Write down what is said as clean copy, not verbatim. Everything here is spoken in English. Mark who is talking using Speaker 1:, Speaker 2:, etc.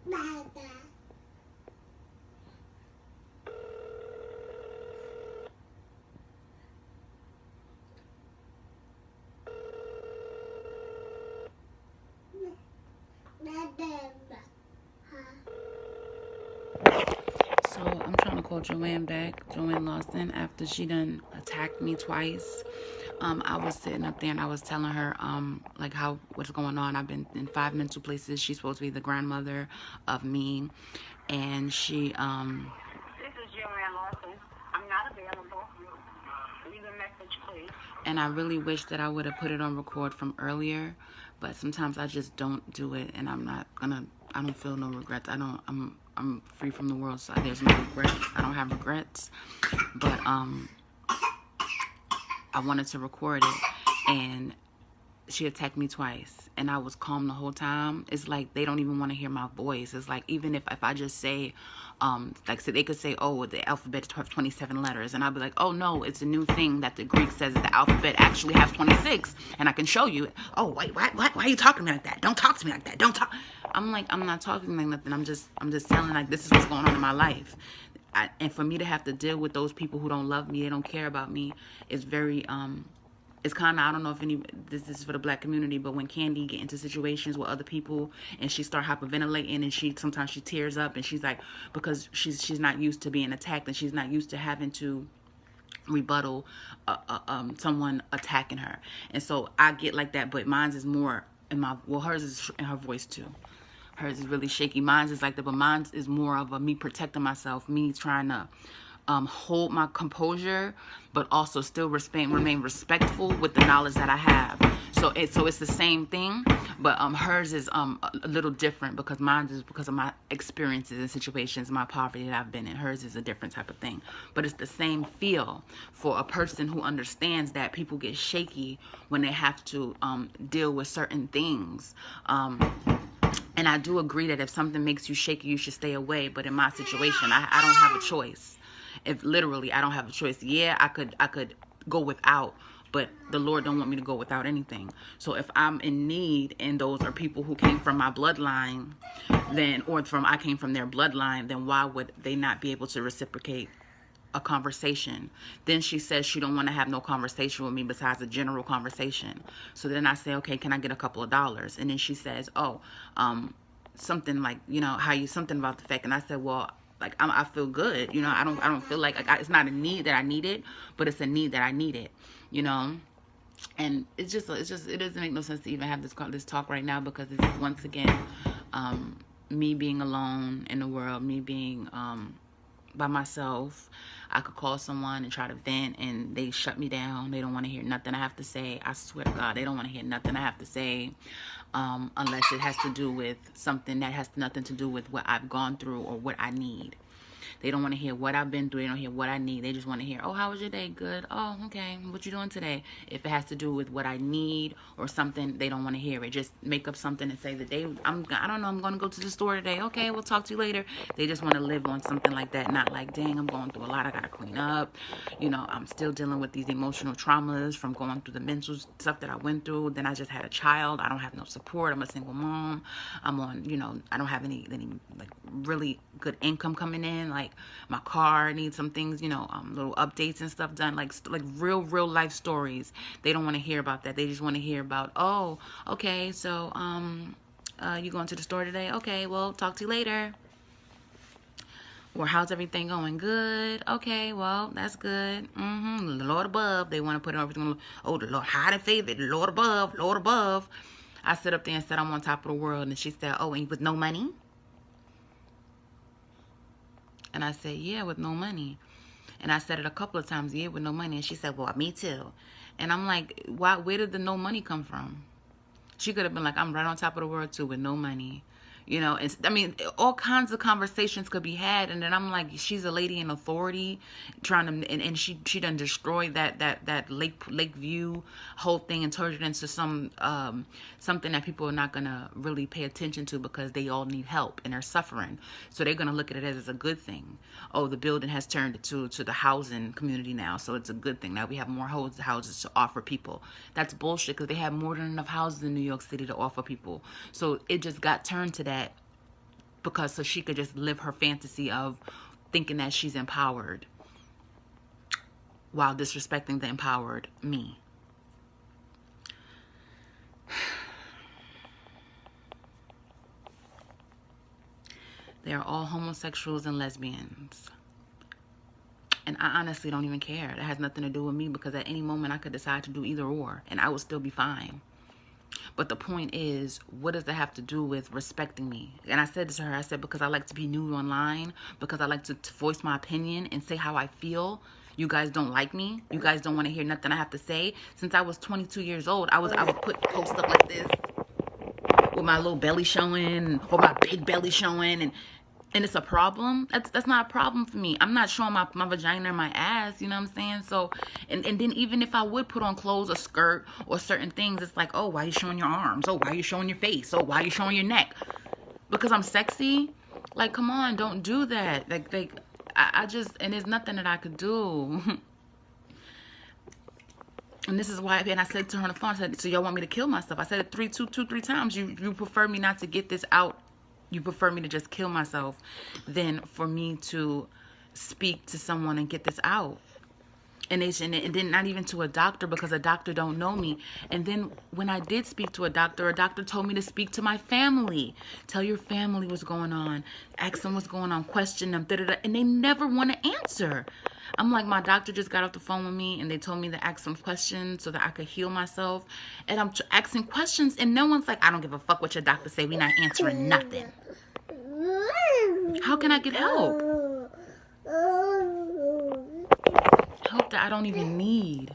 Speaker 1: So I'm trying to call Joanne back, Joanne Lawson, after she done attacked me twice. I was sitting up there and I was telling her, like how what's going on. I've been in 5 mental places. She's supposed to be the grandmother of me, and she
Speaker 2: This is Joanne Lawson. I'm not available. Leave a message, please.
Speaker 1: and I really wish that I would have put it on record from earlier, but sometimes I just don't do it, and I don't feel no regrets. I'm free from the world, so there's no regrets. I don't have regrets, but I wanted to record it, and she attacked me twice, and I was calm the whole time. It's like they don't even want to hear my voice. It's like even if I just say, like so they could say, oh, the alphabet have 27 letters, and I'll be like, oh no, it's a new thing that the Greek says that the alphabet actually has 26, and I can show you. Oh wait, why are you talking to me like that? Don't talk to me like that. Don't talk. I'm like, I'm not talking like nothing. I'm just telling like this is what's going on in my life. And for me to have to deal with those people who don't love me, they don't care about me, is very it's kind of, I don't know if this is for the black community, but when Candy get into situations with other people and she start hyperventilating and sometimes she tears up and she's like, because she's not used to being attacked and she's not used to having to rebuttal someone attacking her. And so I get like that, but mine's is more in hers is in her voice too. Hers is really shaky. Mine's is like that, but mine's is more of a me protecting myself, me trying to hold my composure, but also still remain respectful with the knowledge that I have. So it's the same thing, but hers is a little different because mine is because of my experiences and situations, my poverty that I've been in. Hers is a different type of thing, but it's the same feel for a person who understands that people get shaky when they have to deal with certain things. And I do agree that if something makes you shaky, you should stay away. But in my situation, I don't have a choice. If literally I don't have a choice, yeah, I could go without, but the Lord don't want me to go without anything. So if I'm in need and those are people who came from my bloodline, then I came from their bloodline, then why would they not be able to reciprocate a conversation? Then she says she don't want to have no conversation with me besides a general conversation. So then I say, okay, can I get a couple of dollars? And then she says, oh, something like, something about the fact. And I said, well, like I feel good, I don't feel like it's not a need that I need it, but it's a need that I need it, and it doesn't make no sense to even have this talk right now because it's once again me being alone in the world, me being by myself. I could call someone and try to vent and they shut me down. They don't want to hear nothing I have to say. I swear to God, they don't want to hear nothing I have to say unless it has to do with something that has nothing to do with what I've gone through or what I need. They don't want to hear what I've been through. They don't hear what I need. They just want to hear, oh, how was your day? Good. Oh, okay. What you doing today? If it has to do with what I need or something, they don't want to hear it. Just make up something and say that I don't know, I'm going to go to the store today. Okay, we'll talk to you later. They just want to live on something like that. Not like, dang, I'm going through a lot. I got to clean up. I'm still dealing with these emotional traumas from going through the mental stuff that I went through. Then I just had a child. I don't have no support. I'm a single mom. I'm on, I don't have any like really good income coming in. Like my car needs some things, little updates and stuff done, like real life stories. They don't want to hear about that. They just want to hear about, oh, okay, so you going to the store today? Okay, well, talk to you later. Or how's everything going? Good. Okay, well, that's good. The Lord above. They want to put everything. Oh, the Lord high and favored. The Lord above. Lord above. I sit up there and said I'm on top of the world, and she said, oh, and with no money? And I said, yeah, with no money. And I said it a couple of times, yeah, with no money. And she said, well, me too. And I'm like, where did the no money come from? She could have been like, I'm right on top of the world too with no money. I mean, all kinds of conversations could be had. And then I'm like, she's a lady in authority trying to, and she done destroyed that Lakeview whole thing and turned it into something that people are not going to really pay attention to because they all need help and they're suffering. So they're going to look at it as a good thing. Oh, the building has turned to the housing community now. So it's a good thing. Now we have more houses to offer people. That's bullshit because they have more than enough houses in New York City to offer people. So it just got turned to that because so she could just live her fantasy of thinking that she's empowered while disrespecting the empowered me. They are all homosexuals and lesbians. And I honestly don't even care. That has nothing to do with me, because at any moment I could decide to do either or, and I would still be fine. But the point is, what does that have to do with respecting me? And I said to her, I said, because I like to be nude online, because I like to voice my opinion and say how I feel. You guys don't like me. You guys don't want to hear nothing I have to say. Since I was 22 years old, I would post up like this with my little belly showing, or my big belly showing, and it's a problem. That's not a problem for me. I'm not showing my vagina or my ass, you know what I'm saying? So, and then even if I would put on clothes or skirt or certain things, it's like, oh, why are you showing your arms? Oh, why are you showing your face? Oh, why are you showing your neck? Because I'm sexy? Like, come on, don't do that. Like I just, and there's nothing that I could do. And this is why, and I said to her on the phone, I said, so y'all want me to kill myself? I said it three times. You prefer me not to get this out. You prefer me to just kill myself than for me to speak to someone and get this out. And then not even to a doctor, because a doctor don't know me. And then when I did speak to a doctor told me to speak to my family. Tell your family what's going on. Ask them what's going on. Question them. And they never want to answer. I'm like, my doctor just got off the phone with me and they told me to ask some questions so that I could heal myself. And I'm asking questions and no one's like, I don't give a fuck what your doctor say. We not answering nothing. How can I get help? Help that I don't even need.